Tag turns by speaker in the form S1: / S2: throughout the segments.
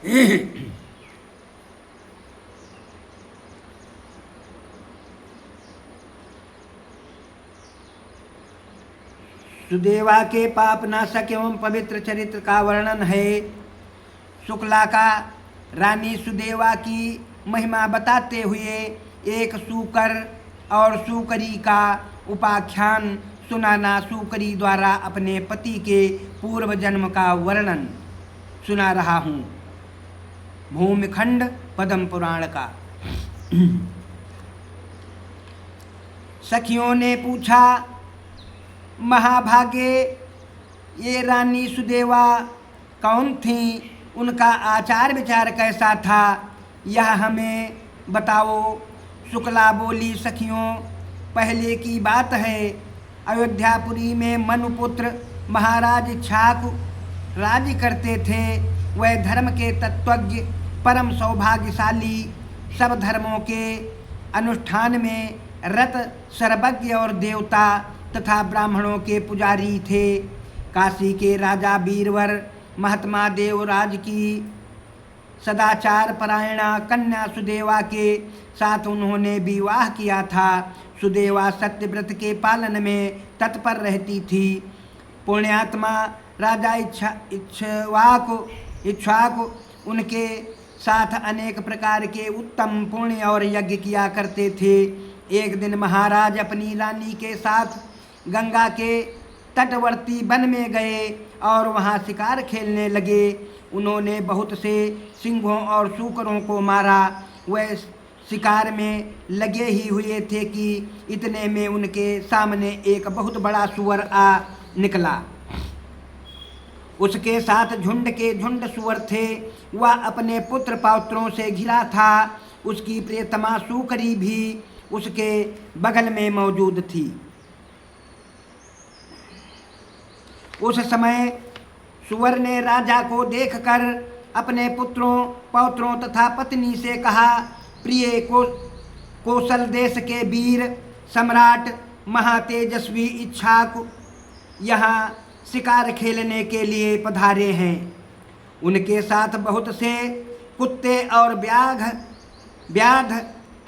S1: सुदेवा के पाप नाशक एवं पवित्र चरित्र का वर्णन है। शुक्ला का रानी सुदेवा की महिमा बताते हुए एक सूकर और सूकरी का उपाख्यान सुनाना सूकरी द्वारा अपने पति के पूर्व जन्म का वर्णन सुना रहा हूँ। भूमिखंड पद्म पुराण का। सखियों ने पूछा, महाभागे ये रानी सुदेवा कौन थी, उनका आचार विचार कैसा था, यह हमें बताओ। शुक्ला बोली, सखियों, पहले की बात है, अयोध्यापुरी में मनुपुत्र महाराज इक्ष्वाकु राज्य करते थे। वह धर्म के तत्वज्ञ, परम सौभाग्यशाली, सब धर्मों के अनुष्ठान में रत, सर्वज्ञ और देवता तथा ब्राह्मणों के पुजारी थे। काशी के राजा बीरवर महात्मा देवराज की सदाचार परायणा कन्या सुदेवा के साथ उन्होंने विवाह किया था। सुदेवा सत्यव्रत के पालन में तत्पर रहती थी। पुण्यात्मा राजा इक्ष्वाकु उनके साथ अनेक प्रकार के उत्तम पुण्य और यज्ञ किया करते थे। एक दिन महाराज अपनी रानी के साथ गंगा के तटवर्ती वन में गए और वहां शिकार खेलने लगे। उन्होंने बहुत से सिंहों और सूकरों को मारा। वह शिकार में लगे ही हुए थे कि इतने में उनके सामने एक बहुत बड़ा सूअर आ निकला। उसके साथ झुंड के झुंड सूअर थे। वह अपने पुत्र पौत्रों से घिरा था। उसकी प्रियतमा सूकरी भी उसके बगल में मौजूद थी। उस समय सूअर ने राजा को देखकर अपने पुत्रों, पौत्रों तथा पत्नी से कहा, प्रिय कौशल देश के वीर सम्राट महातेजस्वी इक्ष्वाकु यहाँ शिकार खेलने के लिए पधारे हैं। उनके साथ बहुत से कुत्ते और व्याध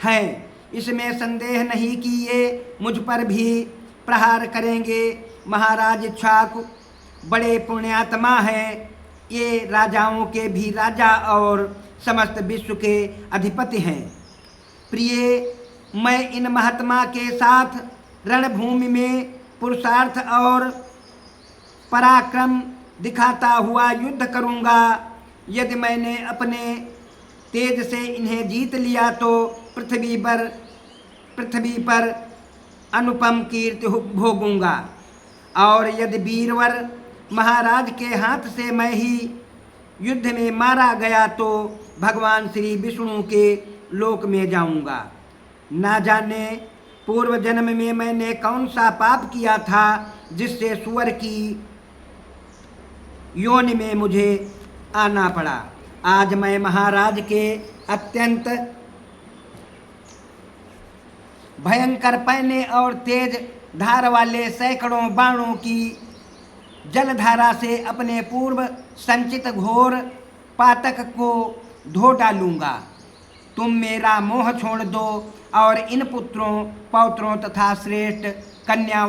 S1: हैं। इसमें संदेह नहीं कि ये मुझ पर भी प्रहार करेंगे। महाराज इक्ष्वाकु बड़े पुण्यात्मा हैं। ये राजाओं के भी राजा और समस्त विश्व के अधिपति हैं। प्रिय, मैं इन महात्मा के साथ रणभूमि में पुरुषार्थ और पराक्रम दिखाता हुआ युद्ध करूंगा। यदि मैंने अपने तेज से इन्हें जीत लिया तो पृथ्वी पर अनुपम कीर्ति भोगूंगा, और यदि वीरवर महाराज के हाथ से मैं ही युद्ध में मारा गया तो भगवान श्री विष्णु के लोक में जाऊंगा। ना जाने पूर्व जन्म में मैंने कौन सा पाप किया था जिससे सूअर की योनि में मुझे आना पड़ा। आज मैं महाराज के अत्यंत भयंकर पैने और तेज धार वाले सैकड़ों बाणों की जलधारा से अपने पूर्व संचित घोर पातक को धो डालूंगा। तुम मेरा मोह छोड़ दो और इन पुत्रों, पौत्रों तथा श्रेष्ठ कन्या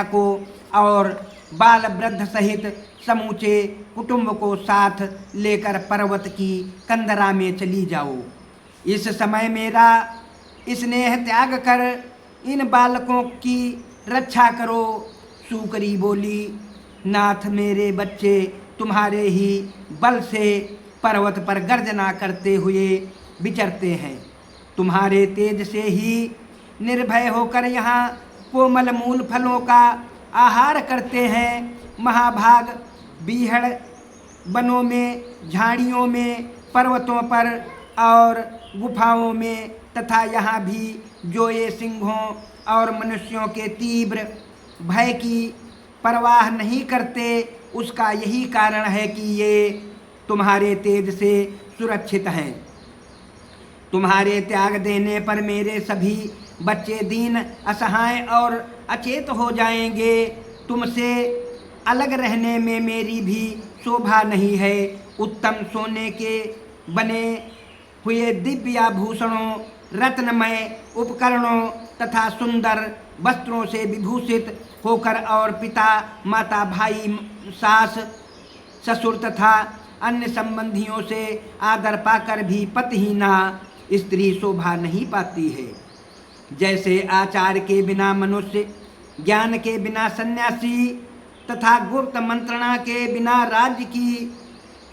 S1: को और बाल वृद्ध सहित समूचे कुटुंब को साथ लेकर पर्वत की कंदरा में चली जाओ। इस समय मेरा स्नेह त्याग कर इन बालकों की रक्षा करो। सूकरी बोली, नाथ, मेरे बच्चे तुम्हारे ही बल से पर्वत पर गर्जना करते हुए विचरते हैं। तुम्हारे तेज से ही निर्भय होकर यहाँ कोमल मूल फलों का आहार करते हैं। महाभाग बीहड़ वनों में, झाड़ियों में, पर्वतों पर और गुफाओं में तथा यहाँ भी जो ये सिंहों और मनुष्यों के तीव्र भय की परवाह नहीं करते, उसका यही कारण है कि ये तुम्हारे तेज से सुरक्षित हैं। तुम्हारे त्याग देने पर मेरे सभी बच्चे दीन, असहाय और अचेत हो जाएंगे। तुमसे अलग रहने में मेरी भी शोभा नहीं है। उत्तम सोने के बने हुए दिव्य आभूषणों, रत्नमय उपकरणों तथा सुंदर वस्त्रों से विभूषित होकर और पिता, माता, भाई, सास, ससुर तथा अन्य संबंधियों से आदर पाकर भी पतिहीना स्त्री शोभा नहीं पाती है। जैसे आचार के बिना मनुष्य, ज्ञान के बिना सन्यासी तथा गुप्त मंत्रणा के बिना राज्य की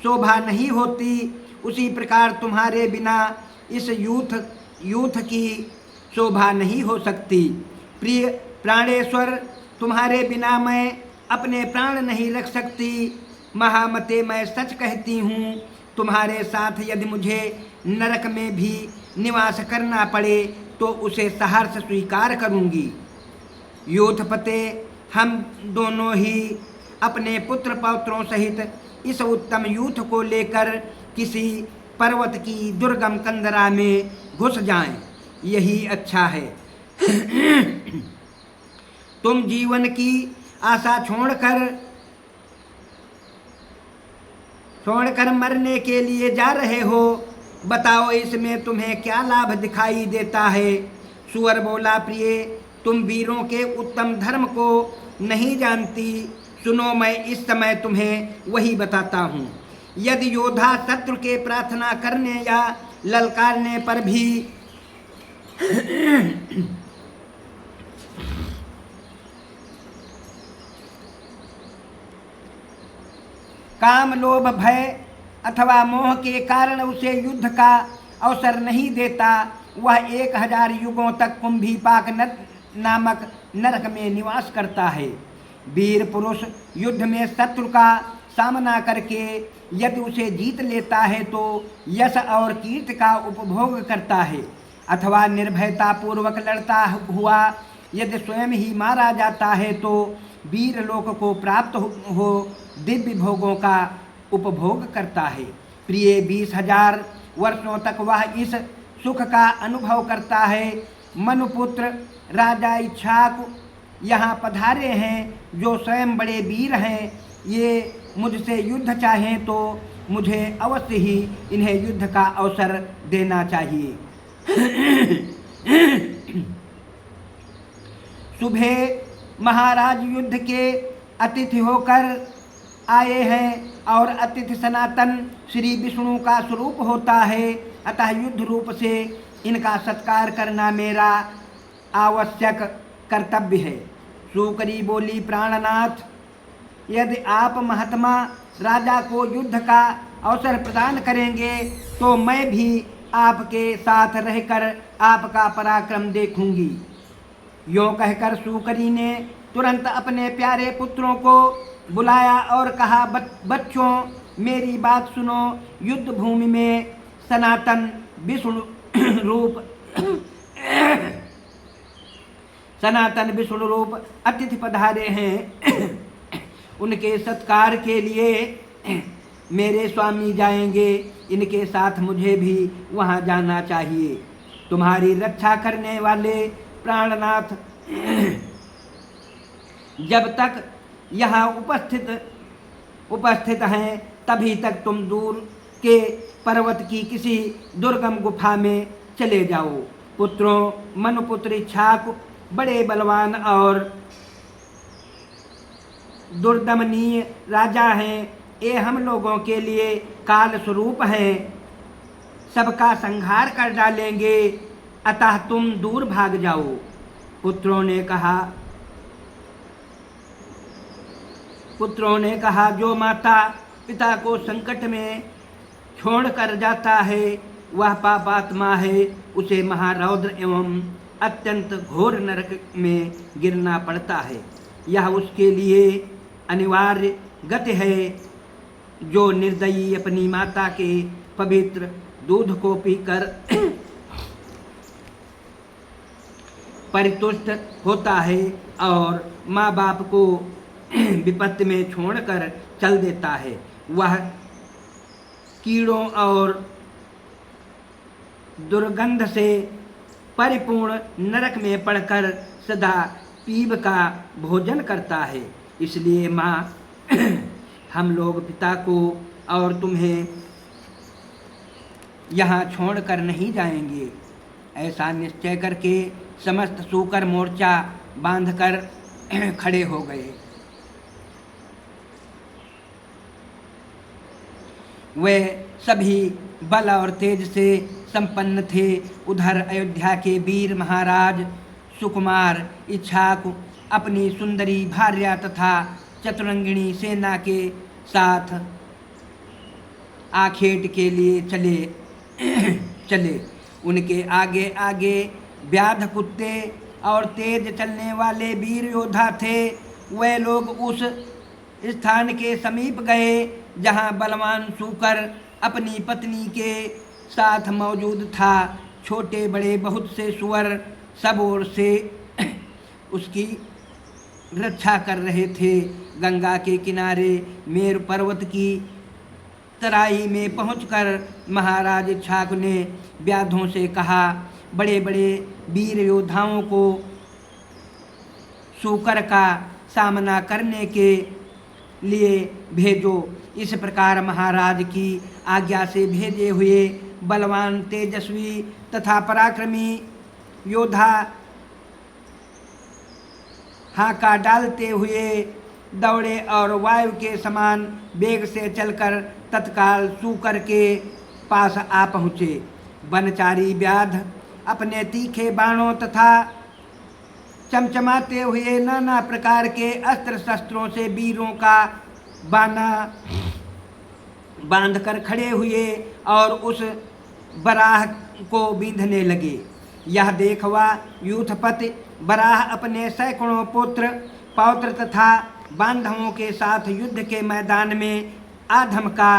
S1: शोभा नहीं होती, उसी प्रकार तुम्हारे बिना इस यूथ की शोभा नहीं हो सकती। प्रिय प्राणेश्वर, तुम्हारे बिना मैं अपने प्राण नहीं रख सकती। महामते, मैं सच कहती हूँ, तुम्हारे साथ यदि मुझे नरक में भी निवास करना पड़े तो उसे सहर्ष स्वीकार करूँगी। यूथपते, हम दोनों ही अपने पुत्र पौत्रों सहित इस उत्तम यूथ को लेकर किसी पर्वत की दुर्गम कंदरा में घुस जाएं, यही अच्छा है। तुम जीवन की आशा छोड़कर मरने के लिए जा रहे हो। बताओ, इसमें तुम्हें क्या लाभ दिखाई देता है? सुअर बोला, प्रिय, तुम वीरों के उत्तम धर्म को नहीं जानती। सुनो, मैं इस समय तुम्हें वही बताता हूँ। यदि योद्धा शत्रु के प्रार्थना करने या ललकारने पर भी काम, लोभ, भय अथवा मोह के कारण उसे युद्ध का अवसर नहीं देता, वह 1000 युगों तक कुंभीपाक नामक नरक में निवास करता है। वीर पुरुष युद्ध में शत्रु का सामना करके यदि उसे जीत लेता है तो यश और कीर्ति का उपभोग करता है, अथवा निर्भयता पूर्वक लड़ता हुआ यदि स्वयं ही मारा जाता है तो वीर लोक को प्राप्त हो दिव्य भोगों का उपभोग करता है। प्रिय, 20,000 वर्षों तक वह इस सुख का अनुभव करता है। मनुपुत्र राजा इक्ष्वाकु यहाँ पधारे हैं, जो स्वयं बड़े वीर हैं। ये मुझसे युद्ध चाहें तो मुझे अवश्य ही इन्हें युद्ध का अवसर देना चाहिए। सुबह महाराज युद्ध के अतिथि होकर आए हैं और अतिथि सनातन श्री विष्णु का स्वरूप होता है, अतः युद्ध रूप से इनका सत्कार करना मेरा आवश्यक कर्तव्य है। सूकरी बोली, प्राणनाथ, यदि आप महात्मा राजा को युद्ध का अवसर प्रदान करेंगे तो मैं भी आपके साथ रहकर आपका पराक्रम देखूंगी। यों कहकर सूकरी ने तुरंत अपने प्यारे पुत्रों को बुलाया और कहा, बच्चों, मेरी बात सुनो। युद्ध भूमि में सनातन विष्णु रूप अतिथि पधारे हैं। उनके सत्कार के लिए मेरे स्वामी जाएंगे, इनके साथ मुझे भी वहां जाना चाहिए। तुम्हारी रक्षा करने वाले प्राणनाथ जब तक यहाँ उपस्थित हैं तभी तक तुम दूर के पर्वत की किसी दुर्गम गुफा में चले जाओ। पुत्रों, मनुपुत्र इक्ष्वाकु बड़े बलवान और दुर्दमनीय राजा हैं। ये हम लोगों के लिए काल स्वरूप हैं, सबका संहार कर डालेंगे, अतः तुम दूर भाग जाओ। पुत्रों ने कहा, जो माता पिता को संकट में छोड़कर जाता है वह पापात्मा है, उसे महारौद्र एवं अत्यंत घोर नरक में गिरना पड़ता है। यह उसके लिए अनिवार्य गति है। जो निर्दयी अपनी माता के पवित्र दूध को पीकर परितुष्ट होता है और माँ बाप को विपत्ति में छोड़कर चल देता है, वह कीड़ों और दुर्गंध से परिपूर्ण नरक में पड़कर सदा पीप का भोजन करता है। इसलिए माँ हम लोग पिता को और तुम्हें यहाँ छोड़कर नहीं जाएंगे। ऐसा निश्चय करके समस्त सूकर मोर्चा बांधकर खड़े हो गए। वे सभी बल और तेज से संपन्न थे। उधर अयोध्या के वीर महाराज सुकुमार इच्छाकु अपनी सुंदरी भार्या तथा चतुरंगिणी सेना के साथ आखेट के लिए चले। उनके आगे आगे व्याध कुत्ते और तेज चलने वाले वीर योद्धा थे। वे लोग उस स्थान के समीप गए जहां बलवान सूकर अपनी पत्नी के साथ मौजूद था। छोटे बड़े बहुत से सुअर सब ओर से उसकी रक्षा कर रहे थे। गंगा के किनारे मेरु पर्वत की तराई में पहुंचकर महाराज इच्छाक ने व्याधों से कहा, बड़े बड़े वीर योद्धाओं को सूकर का सामना करने के लिए भेजो। इस प्रकार महाराज की आज्ञा से भेजे हुए बलवान तेजस्वी तथा पराक्रमी योद्धा हाका डालते हुए दौड़े और वायु के समान वेग से चलकर तत्काल सूकर के पास आ पहुँचे। वनचारी व्याध अपने तीखे बाणों तथा चमचमाते हुए नाना प्रकार के अस्त्र शस्त्रों से वीरों का बाना बांधकर खड़े हुए और उस बराह को बींधने लगे। यह देख वह यूथपति बराह अपने सैकड़ों पुत्र पौत्र तथा बांधवों के साथ युद्ध के मैदान में आ धमका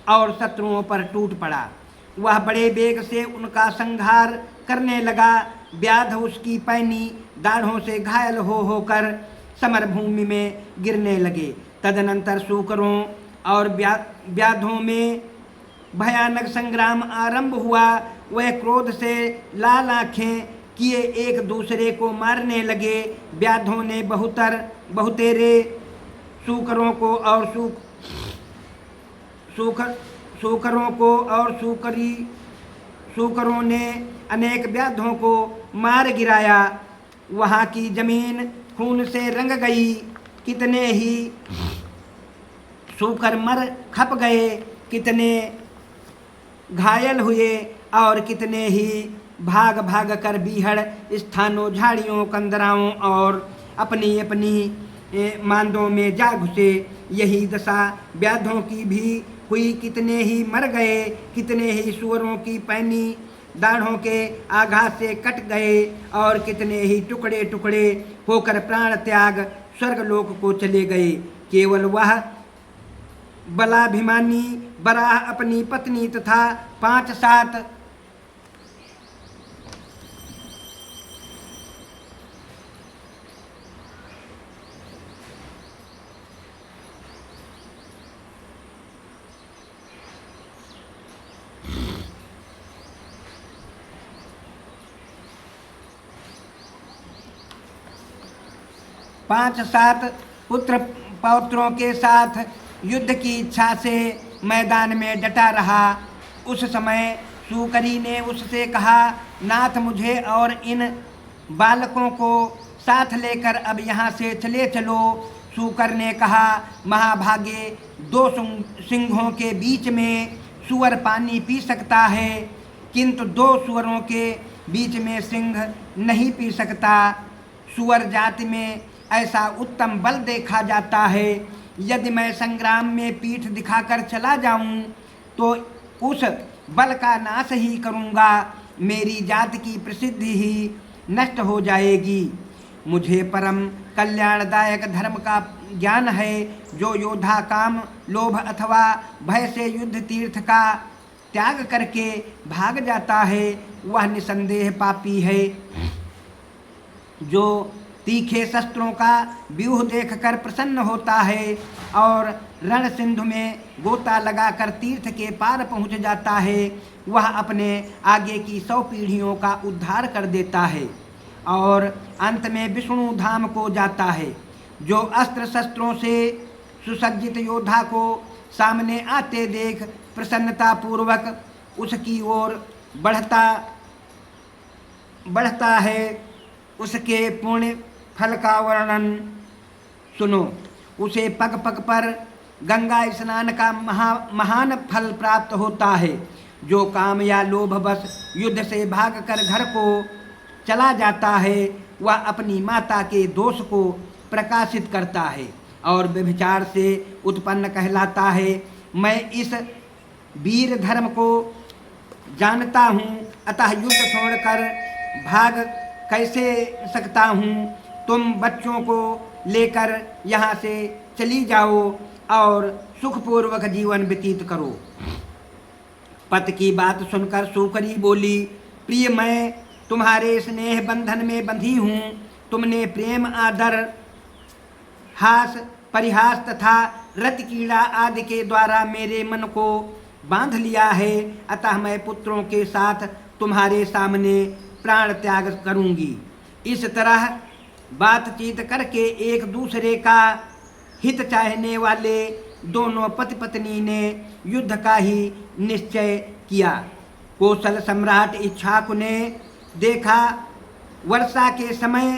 S1: और शत्रुओं पर टूट पड़ा। वह बड़े वेग से उनका संहार करने लगा। व्याध उसकी पैनी दाढ़ों से घायल होकर समरभूमि में गिरने लगे। तदनंतर सूकरों और व्याधों में भयानक संग्राम आरंभ हुआ। वह क्रोध से लाल आंखें किए एक दूसरे को मारने लगे। व्याधों ने बहुतेरे सूकरों को और सूकरों ने अनेक व्याधों को मार गिराया। वहाँ की जमीन खून से रंग गई। कितने ही सूकर मर खप गए, कितने घायल हुए और कितने ही भाग भाग कर बीहड़ स्थानों झाड़ियों कंदराओं और अपनी अपनी मांदों में जा घुसे। यही दशा व्याधों की भी हुई। कितने ही मर गए, कितने ही सुअरों की पैनी दाढ़ों के आघात से कट गए और कितने ही टुकड़े टुकड़े होकर प्राण त्याग स्वर्गलोक को चले गए। केवल वह बलाभिमानी बराह अपनी पत्नी तथा 5-7 पुत्र पौत्रों के साथ युद्ध की इच्छा से मैदान में डटा रहा। उस समय सूकरी ने उससे कहा, नाथ मुझे और इन बालकों को साथ लेकर अब यहाँ से चले चलो। सूकर ने कहा, महाभागे 2 सिंहों के बीच में सुअर पानी पी सकता है, किंतु 2 सुअरों के बीच में सिंह नहीं पी सकता। सुअर जाति में ऐसा उत्तम बल देखा जाता है। यदि मैं संग्राम में पीठ दिखाकर चला जाऊं तो उस बल का नाश ही करूंगा। मेरी जाति की प्रसिद्धि ही नष्ट हो जाएगी। मुझे परम कल्याणदायक धर्म का ज्ञान है। जो योद्धा काम, लोभ अथवा भय से युद्ध तीर्थ का त्याग करके भाग जाता है वह निसंदेह पापी है। जो तीखे शस्त्रों का व्यूह देखकर प्रसन्न होता है और रण सिंधु में गोता लगाकर तीर्थ के पार पहुंच जाता है, वह अपने आगे की 100 पीढ़ियों का उद्धार कर देता है और अंत में विष्णु धाम को जाता है। जो अस्त्र शस्त्रों से सुसज्जित योद्धा को सामने आते देख प्रसन्नता पूर्वक उसकी ओर बढ़ता है। उसके पुण्य फल का वर्णन सुनो। उसे पग पग पर गंगा स्नान का महान फल प्राप्त होता है। जो काम या लोभ बस युद्ध से भागकर घर को चला जाता है वह अपनी माता के दोष को प्रकाशित करता है और व्यभिचार से उत्पन्न कहलाता है। मैं इस वीर धर्म को जानता हूँ, अतः युद्ध छोड़कर भाग कैसे सकता हूँ। तुम बच्चों को लेकर यहाँ से चली जाओ और सुखपूर्वक जीवन व्यतीत करो। पति की बात सुनकर सूकरी बोली, प्रिय, मैं तुम्हारे स्नेह बंधन में बंधी हूँ। तुमने प्रेम, आदर, हास, परिहास तथा रति कीड़ा आदि के द्वारा मेरे मन को बांध लिया है, अतः मैं पुत्रों के साथ तुम्हारे सामने प्राण त्याग करूंगी। इस तरह बातचीत करके एक दूसरे का हित चाहने वाले दोनों पति पत्नी ने युद्ध का ही निश्चय किया। कौशल सम्राट इक्ष्वाकु ने देखा, वर्षा के समय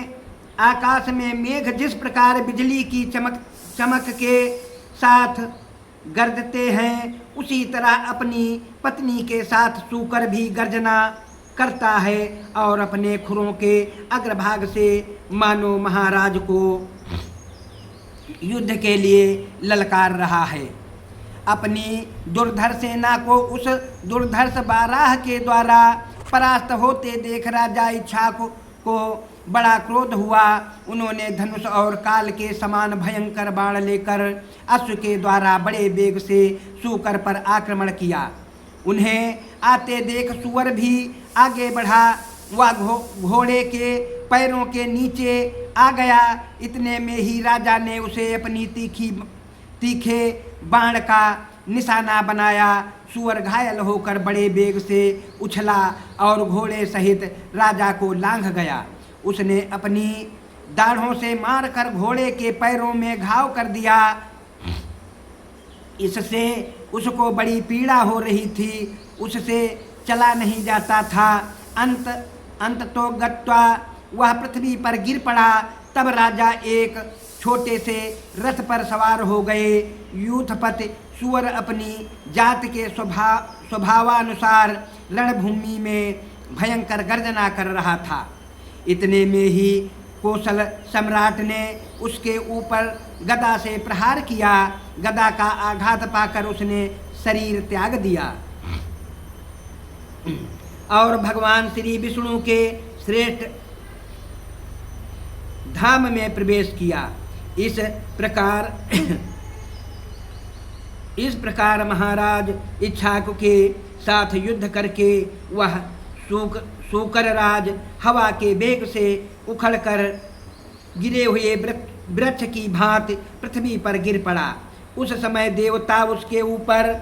S1: आकाश में मेघ जिस प्रकार बिजली की चमक के साथ गरजते हैं, उसी तरह अपनी पत्नी के साथ सूकर भी गर्जना करता है और अपने खुरों के अग्रभाग से मानो महाराज को युद्ध के लिए ललकार रहा है। अपनी दुर्धर सेना को उस दुर्धर्ष बाराह के द्वारा परास्त होते देख राजा इक्ष्वाकु को बड़ा क्रोध हुआ। उन्होंने धनुष और काल के समान भयंकर बाण लेकर अश्व के द्वारा बड़े वेग से सूकर पर आक्रमण किया। उन्हें आते देख सुअर भी आगे बढ़ा। वह घोड़े के पैरों के नीचे आ गया। इतने में ही राजा ने उसे अपनी तीखे बाण का निशाना बनाया। सुअर घायल होकर बड़े वेग से उछला और घोड़े सहित राजा को लांघ गया। उसने अपनी दाढ़ों से मारकर घोड़े के पैरों में घाव कर दिया। इससे उसको बड़ी पीड़ा हो रही थी, उससे चला नहीं जाता था। अंत तो गत्वा वह पृथ्वी पर गिर पड़ा। तब राजा एक छोटे से रथ पर सवार हो गए। यूथपति सुअर अपनी जात के स्वभावानुसार रणभूमि में भयंकर गर्जना कर रहा था। इतने में ही कौशल सम्राट ने उसके ऊपर गदा से प्रहार किया। गदा का आघात पाकर उसने शरीर त्याग दिया और भगवान श्री विष्णु के श्रेष्ठ धाम में प्रवेश किया। इस प्रकार महाराज इक्ष्वाकु के साथ युद्ध करके वह सूकर राज हवा के वेग से उखड़कर गिरे हुए वृक्ष की भांति पृथ्वी पर गिर पड़ा। उस समय देवता उसके ऊपर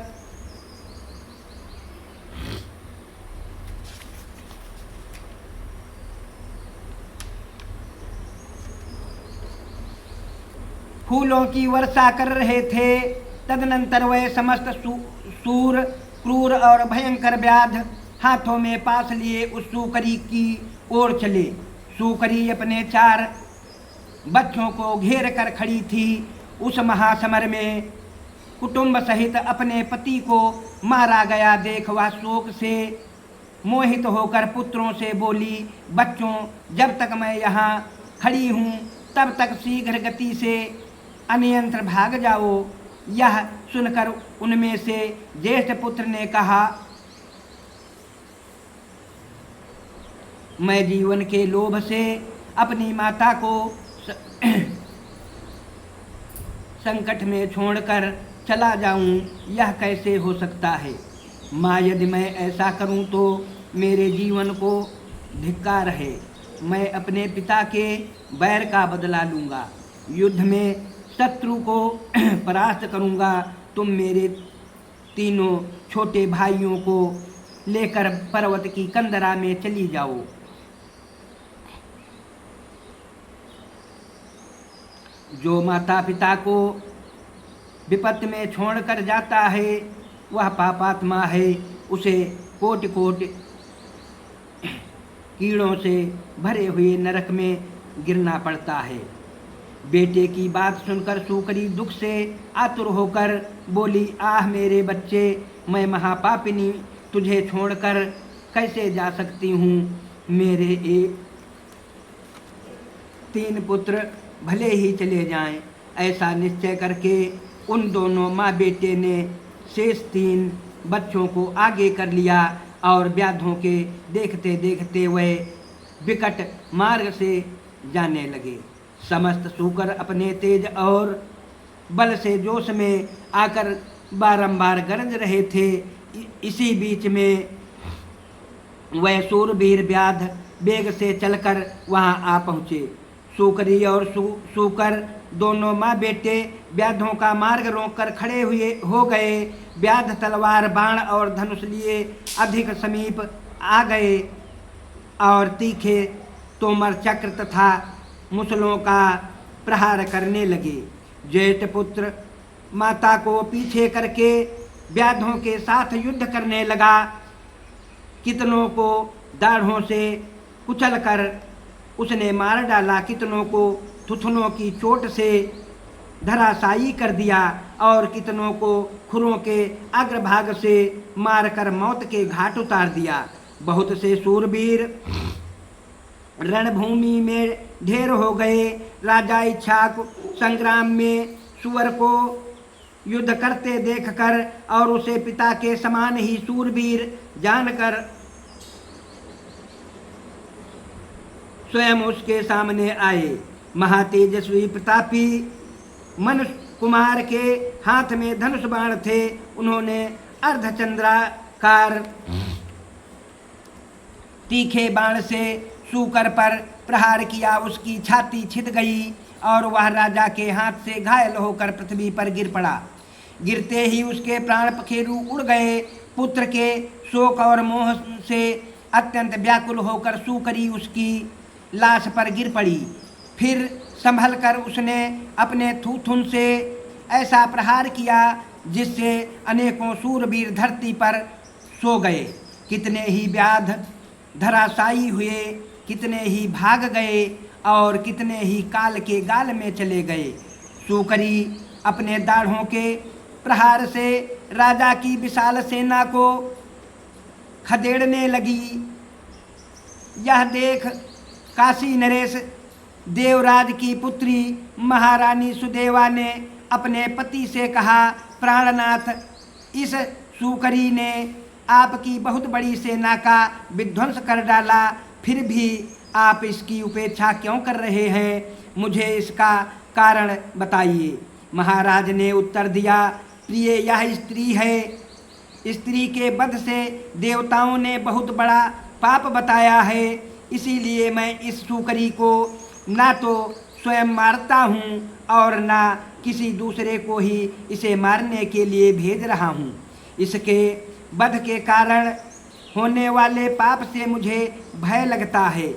S1: फूलों की वर्षा कर रहे थे। तदनंतर वह समस्त सूर, क्रूर और भयंकर व्याध हाथों में पास लिए उस सूकरी की ओर चले। सूकरी अपने 4 बच्चों को घेर कर खड़ी थी। उस महासमर में कुटुंब सहित अपने पति को मारा गया देख वह शोक से मोहित होकर पुत्रों से बोली, बच्चों, जब तक मैं यहाँ खड़ी हूँ तब तक शीघ्र गति से अनियंत्र भाग जाओ। यह सुनकर उनमें से ज्येष्ठ पुत्र ने कहा, मैं जीवन के लोभ से अपनी माता को संकट में छोड़कर चला जाऊं, यह कैसे हो सकता है। माँ, यदि मैं ऐसा करूं तो मेरे जीवन को धिक्कार है। मैं अपने पिता के बैर का बदला लूँगा, युद्ध में शत्रु को परास्त करूँगा। तुम मेरे 3 छोटे भाइयों को लेकर पर्वत की कंदरा में चली जाओ। जो माता पिता को विपत्ति में छोड़कर जाता है वह पापात्मा है, उसे कोटि कोटि कीड़ों से भरे हुए नरक में गिरना पड़ता है। बेटे की बात सुनकर सूकरी दुख से आतुर होकर बोली, आह मेरे बच्चे, मैं महापापिनी तुझे छोड़कर कैसे जा सकती हूँ। मेरे एक 3 पुत्र भले ही चले जाएं। ऐसा निश्चय करके उन दोनों माँ बेटे ने शेष 3 बच्चों को आगे कर लिया और व्याधों के देखते देखते वे विकट मार्ग से जाने लगे। समस्त सूकर अपने तेज और बल से जोश में आकर बारंबार गरज रहे थे। इसी बीच में वह सूरवीर व्याध वेग से चलकर वहां आ पहुँचे। सूकरी और सूकर दोनों माँ बेटे व्याधों का मार्ग रोककर खड़े हो गए। व्याध तलवार, बाण और धनुष लिए अधिक समीप आ गए और तीखे तोमर, चक्र तथा मुसलों का प्रहार करने लगे। जेठ पुत्र माता को पीछे करके व्याधों के साथ युद्ध करने लगा। कितनों को दाढ़ों से कुचलकर उसने मार डाला, कितनों को थुथुनों की चोट से धराशायी कर दिया और कितनों को खुरों के अग्रभाग से मारकर मौत के घाट उतार दिया। बहुत से शूरवीर रणभूमि में ढेर हो गए। राजा इच्छाक संग्राम में सुअर को युद्ध करते देखकर और उसे पिता के समान ही शूरवीर जानकर स्वयं उसके सामने आए। महातेजस्वी प्रतापी मनुष्य कुमार के हाथ में धनुष बाण थे। उन्होंने अर्धचंद्राकार तीखे बाण से सूकर पर प्रहार किया। उसकी छाती छिद गई और वह राजा के हाथ से घायल होकर पृथ्वी पर गिर पड़ा। गिरते ही उसके प्राण पखेरु उड़ गए। पुत्र के शोक और मोह से अत्यंत व्याकुल होकर सूकरी उसकी लाश पर गिर पड़ी। फिर संभल कर उसने अपने थूथुन से ऐसा प्रहार किया जिससे अनेकों शूरवीर धरती पर सो गए। कितने ही व्याध धराशायी हुए, कितने ही भाग गए और कितने ही काल के गाल में चले गए। सूकरी अपने दाढ़ों के प्रहार से राजा की विशाल सेना को खदेड़ने लगी। यह देख काशी नरेश देवराज की पुत्री महारानी सुदेवा ने अपने पति से कहा, प्राणनाथ, इस सूकरी ने आपकी बहुत बड़ी सेना का विध्वंस कर डाला, फिर भी आप इसकी उपेक्षा क्यों कर रहे हैं? मुझे इसका कारण बताइए। महाराज ने उत्तर दिया, प्रिय, यह स्त्री है। स्त्री के वध से देवताओं ने बहुत बड़ा पाप बताया है, इसीलिए मैं इस सूकरी को ना तो स्वयं मारता हूँ और ना किसी दूसरे को ही इसे मारने के लिए भेज रहा हूँ। इसके वध के कारण होने वाले पाप से मुझे भय लगता है।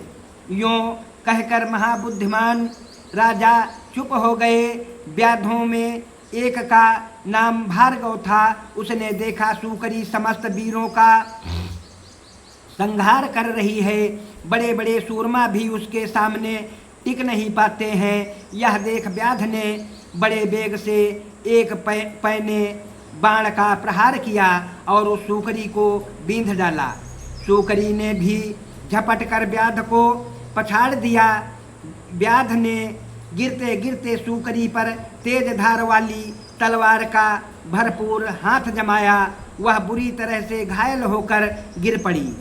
S1: यूँ कहकर महाबुद्धिमान राजा चुप हो गए। व्याधों में एक का नाम भार्गव था। उसने देखा सूकरी समस्त वीरों का संहार कर रही है। बड़े बड़े सूरमा भी उसके सामने टिक नहीं पाते हैं। यह देख व्याध ने बड़े वेग से एक पैने बाण का प्रहार किया और उस सूकरी को बींध डाला। सूकरी ने भी झपट कर व्याध को पछाड़ दिया। व्याध ने गिरते गिरते सूकरी पर तेज धार वाली तलवार का भरपूर हाथ जमाया। वह बुरी तरह से घायल होकर गिर पड़ी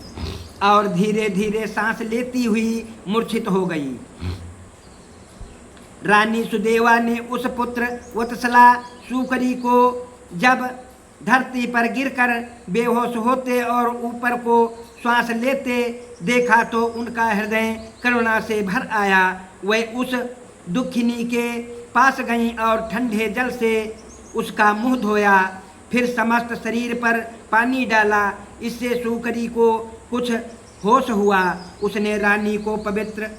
S1: और धीरे धीरे सांस लेती हुई मूर्छित हो गई। रानी सुदेवा ने उस पुत्र वत्सला सूकरी को जब धरती पर गिरकर बेहोश होते और ऊपर को श्वास लेते देखा तो उनका हृदय करुणा से भर आया। वह उस दुखिनी के पास गईं और ठंडे जल से उसका मुंह धोया, फिर समस्त शरीर पर पानी डाला। इससे सूकरी को कुछ होश हुआ। उसने रानी को पवित्र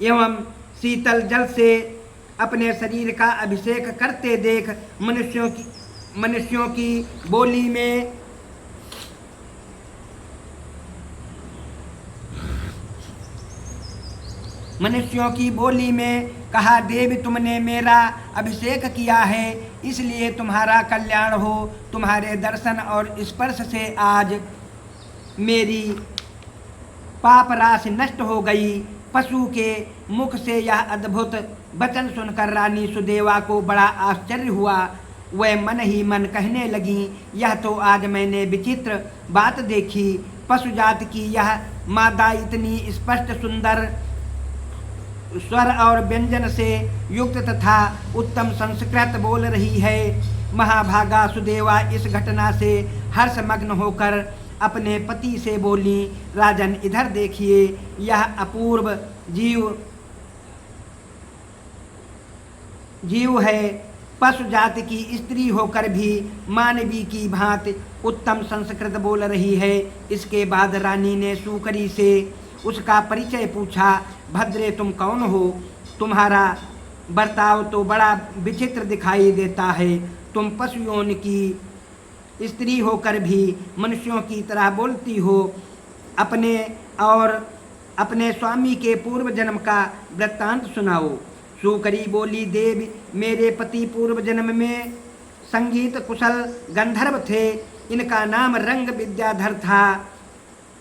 S1: एवं शीतल जल से अपने शरीर का अभिषेक करते देख मनुष्यों की बोली में कहा, देव तुमने मेरा अभिषेक किया है, इसलिए तुम्हारा कल्याण हो। तुम्हारे दर्शन और स्पर्श से आज मेरी पाप राशि नष्ट हो गई। पशु के मुख से यह अद्भुत वचन सुनकर रानी सुदेवा को बड़ा आश्चर्य हुआ। वह मन ही मन कहने लगी, यह तो आज मैंने विचित्र बात देखी। पशु जात की यह मादा इतनी स्पष्ट सुंदर स्वर और व्यंजन से युक्त तथा उत्तम संस्कृत बोल रही है। महाभागा सुदेवा इस घटना से हर्षमग्न होकर अपने पति से बोली, राजन इधर देखिए, यह अपूर्व जीव है। पशु जाति की स्त्री होकर भी मानवी की भांति उत्तम संस्कृत बोल रही है। इसके बाद रानी ने सूकरी से उसका परिचय पूछा। भद्रे, तुम कौन हो? तुम्हारा बर्ताव तो बड़ा विचित्र दिखाई देता है। तुम पशु योनि की स्त्री होकर भी मनुष्यों की तरह बोलती हो। अपने और अपने स्वामी के पूर्व जन्म का वृत्तांत सुनाओ। सूकरी बोली, देव, मेरे पति पूर्व जन्म में संगीत कुशल गंधर्व थे। इनका नाम रंग विद्याधर था।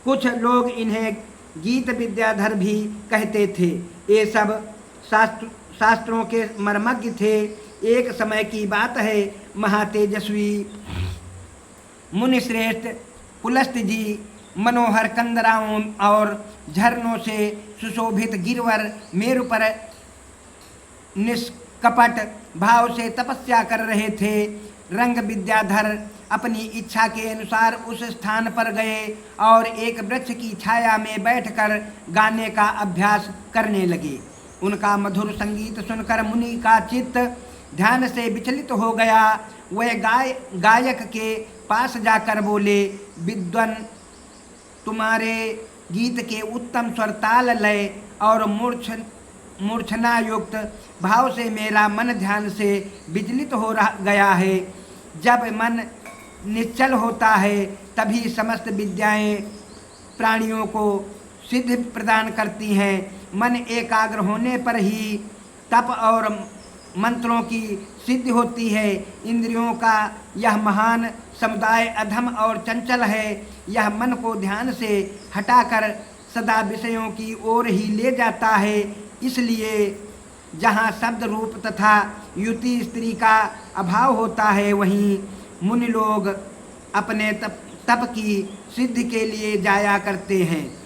S1: कुछ लोग इन्हें गीत विद्याधर भी कहते थे। ये सब शास्त्रों के मर्मज्ञ थे। एक समय की बात है, महातेजस्वी मुनिश्रेष्ठ पुलस्त जी मनोहर कंदराओं और झरनों से सुशोभित गिरवर मेरु पर निष्कपट भाव से तपस्या कर रहे थे। रंग विद्याधर अपनी इच्छा के अनुसार उस स्थान पर गए और एक वृक्ष की छाया में बैठकर गाने का अभ्यास करने लगे। उनका मधुर संगीत सुनकर मुनि का चित्त ध्यान से विचलित हो गया। वह गायक के पास जाकर बोले, विद्वान, तुम्हारे गीत के उत्तम स्वर, ताल, लय और मूर्छना युक्त भाव से मेरा मन ध्यान से विचलित हो गया है। जब मन निश्चल होता है तभी समस्त विद्याएं प्राणियों को सिद्धि प्रदान करती हैं। मन एकाग्र होने पर ही तप और मंत्रों की सिद्धि होती है। इंद्रियों का यह महान समुदाय अधम और चंचल है। यह मन को ध्यान से हटाकर सदा विषयों की ओर ही ले जाता है। इसलिए जहाँ शब्द रूप तथा युति स्त्री का अभाव होता है, वहीं मुनि लोग अपने तप की सिद्धि के लिए जाया करते हैं।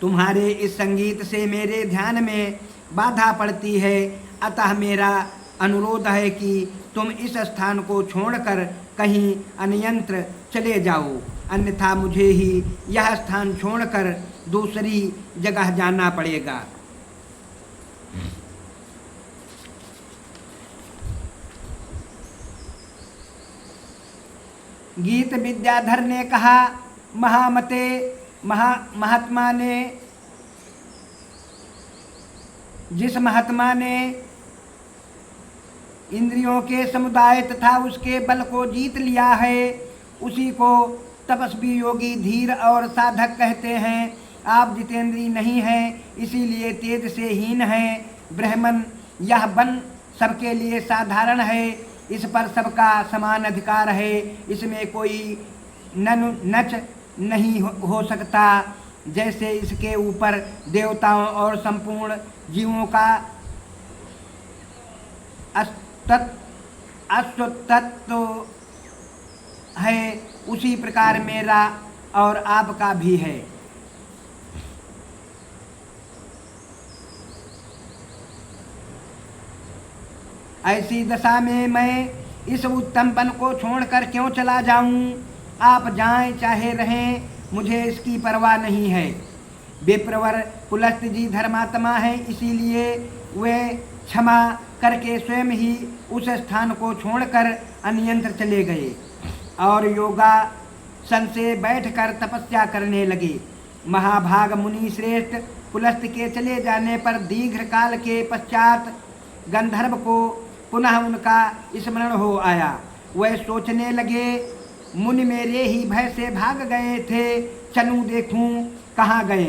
S1: तुम्हारे इस संगीत से मेरे ध्यान में बाधा पड़ती है, अतः मेरा अनुरोध है कि तुम इस स्थान को छोड़कर कहीं अन्यत्र चले जाओ, अन्यथा मुझे ही यह स्थान छोड़कर दूसरी जगह जाना पड़ेगा। गीत विद्याधर ने कहा, महामते, महात्मा ने, जिस महात्मा ने इंद्रियों के समुदाय तथा उसके बल को जीत लिया है, उसी को तपस्वी, योगी, धीर और साधक कहते हैं। आप जितेंद्रीय नहीं हैं, इसीलिए तेज से हीन हैं। ब्राह्मण, यह वन सबके लिए साधारण है। इस पर सबका समान अधिकार है। इसमें कोई नच नहीं हो सकता। जैसे इसके ऊपर देवताओं और संपूर्ण जीवों का अस्तित्व है, उसी प्रकार मेरा और आपका भी है। ऐसी दशा में मैं इस उत्तम वन को छोड़कर क्यों चला जाऊं? आप जाएं चाहे रहें, मुझे इसकी परवाह नहीं है। विप्रवर पुलस्त जी धर्मात्मा हैं, इसीलिए वे क्षमा करके स्वयं ही उस स्थान को छोड़कर अन्यत्र चले गए और योगासन से बैठकर तपस्या करने लगे। महाभाग मुनि श्रेष्ठ पुलस्त के चले जाने पर दीर्घ काल के पश्चात गंधर्व को पुनः उनका स्मरण हो आया। वह सोचने लगे, मुनि मेरे ही भय से भाग गए थे, चलूं देखूं कहाँ गए,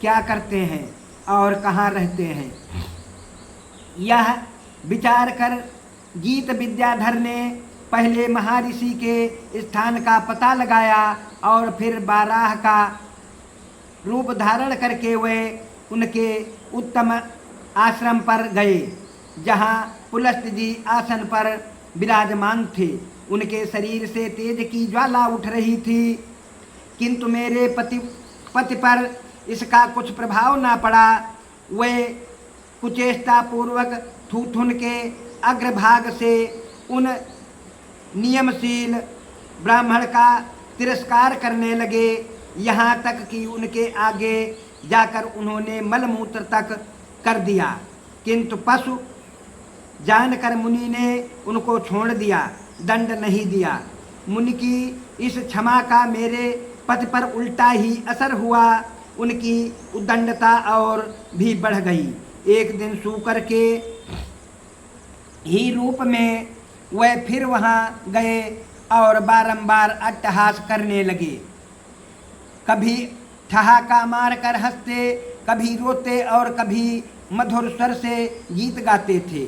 S1: क्या करते हैं और कहाँ रहते हैं। यह विचार कर गीत विद्याधर ने पहले महर्षि के स्थान का पता लगाया और फिर बाराह का रूप धारण करके वे उनके उत्तम आश्रम पर गए, जहाँ पुलस्त जी आसन पर विराजमान थे। उनके शरीर से तेज की ज्वाला उठ रही थी, किंतु मेरे पति पर इसका कुछ प्रभाव ना पड़ा। वे कुचेष्टा पूर्वक थूथुन के अग्रभाग से उन नियमशील ब्राह्मण का तिरस्कार करने लगे, यहाँ तक कि उनके आगे जाकर उन्होंने मलमूत्र तक कर दिया, किंतु पशु जानकर मुनि ने उनको छोड़ दिया, दंड नहीं दिया। मुनि की इस क्षमा का मेरे पति पर उल्टा ही असर हुआ, उनकी उद्दंडता और भी बढ़ गई। एक दिन सूकर के ही रूप में वह फिर वहाँ गए और बारंबार अट्टहास करने लगे। कभी ठहाका मारकर हंसते, कभी रोते और कभी मधुर स्वर से गीत गाते थे।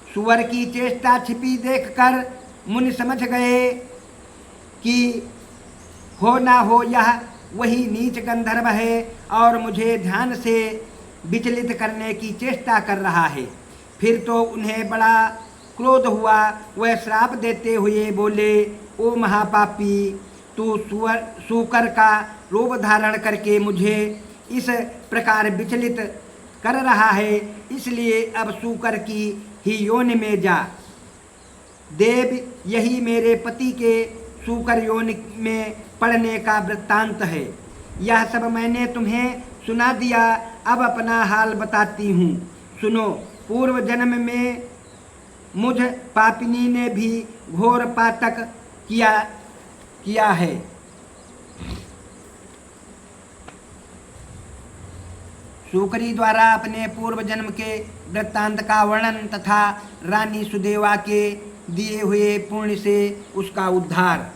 S1: सुअर की चेष्टा छिपी देखकर मुनि समझ गए कि हो ना हो यह वही नीच गंधर्व है और मुझे ध्यान से विचलित करने की चेष्टा कर रहा है। फिर तो उन्हें बड़ा क्रोध हुआ। वह श्राप देते हुए बोले, ओ महापापी, तू सूकर का रूप धारण करके मुझे इस प्रकार विचलित कर रहा है, इसलिए अब सूकर की ही योनि में जा। देव, यही मेरे पति के सूकर योनि में पड़ने का वृत्तांत है। यह सब मैंने तुम्हें सुना दिया, अब अपना हाल बताती हूँ, सुनो। पूर्व जन्म में मुझ पापिनी ने भी घोर पातक किया है। सूकरी द्वारा अपने पूर्व जन्म के वृत्तांत का वर्णन तथा रानी सुदेवा के दिए हुए पुण्य से उसका उद्धार।